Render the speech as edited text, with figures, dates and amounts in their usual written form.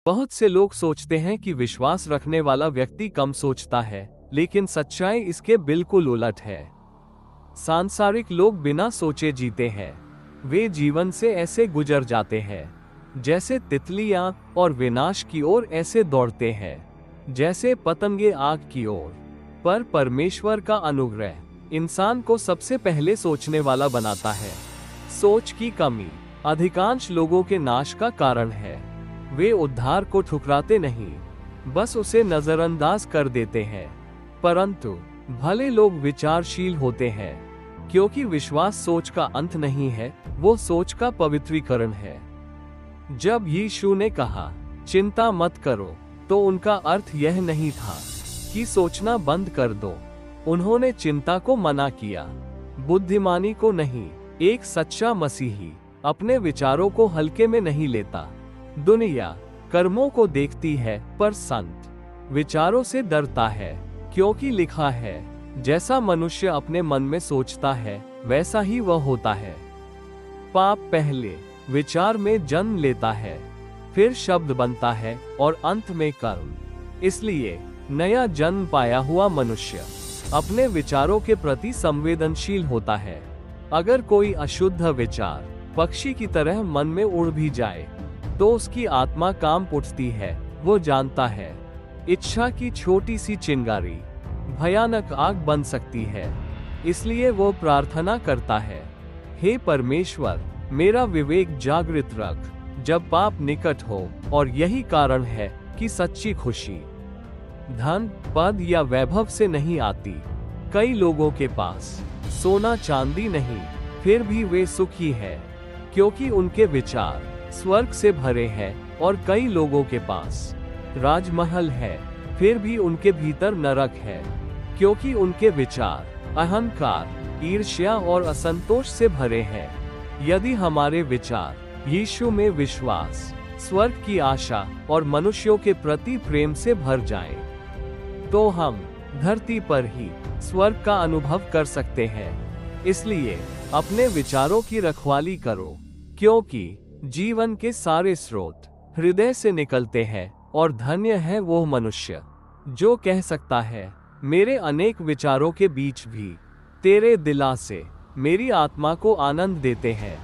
बहुत से लोग सोचते हैं कि विश्वास रखने वाला व्यक्ति कम सोचता है, लेकिन सच्चाई इसके बिल्कुल उलट है। सांसारिक लोग बिना सोचे जीते हैं। वे जीवन से ऐसे गुजर जाते हैं जैसे तितलियां, और विनाश की ओर ऐसे दौड़ते हैं जैसे पतंगे आग की ओर। पर परमेश्वर का अनुग्रह इंसान को सबसे पहले सोचने वाला बनाता है। सोच की कमी अधिकांश लोगों के नाश का कारण है। वे उद्धार को ठुकराते नहीं, बस उसे नजरअंदाज कर देते हैं। परंतु भले लोग विचारशील होते हैं, क्योंकि विश्वास सोच का अंत नहीं है, वो सोच का पवित्रीकरण है। जब यीशु ने कहा चिंता मत करो, तो उनका अर्थ यह नहीं था कि सोचना बंद कर दो। उन्होंने चिंता को मना किया, बुद्धिमानी को नहीं। एक सच्चा मसीही अपने विचारों को हल्के में नहीं लेता। दुनिया कर्मों को देखती है, पर संत विचारों से डरता है, क्योंकि लिखा है, जैसा मनुष्य अपने मन में सोचता है वैसा ही वह होता है। पाप पहले विचार में जन्म लेता है, फिर शब्द बनता है और अंत में कर्म। इसलिए नया जन्म पाया हुआ मनुष्य अपने विचारों के प्रति संवेदनशील होता है। अगर कोई अशुद्ध विचार पक्षी की तरह मन में उड़ भी जाए, तो उसकी आत्मा कांप उठती है। वो जानता है इच्छा की छोटी सी चिंगारी भयानक आग बन सकती है। इसलिए वो प्रार्थना करता है, हे परमेश्वर, मेरा विवेक जागृत रख जब पाप निकट हो। और यही कारण है कि सच्ची खुशी धन, पद या वैभव से नहीं आती। कई लोगों के पास सोना चांदी नहीं, फिर भी वे सुखी हैं, क्योंकि उनके विचार स्वर्ग से भरे हैं। और कई लोगों के पास राजमहल है, फिर भी उनके भीतर नरक है, क्योंकि उनके विचार अहंकार, ईर्ष्या और असंतोष से भरे हैं। यदि हमारे विचार यीशु में विश्वास, स्वर्ग की आशा और मनुष्यों के प्रति प्रेम से भर जाएं, तो हम धरती पर ही स्वर्ग का अनुभव कर सकते हैं। इसलिए अपने विचारों की रखवाली करो, क्योंकि जीवन के सारे स्रोत हृदय से निकलते हैं। और धन्य है वो मनुष्य जो कह सकता है, मेरे अनेक विचारों के बीच भी तेरे दिलासे मेरी आत्मा को आनंद देते हैं।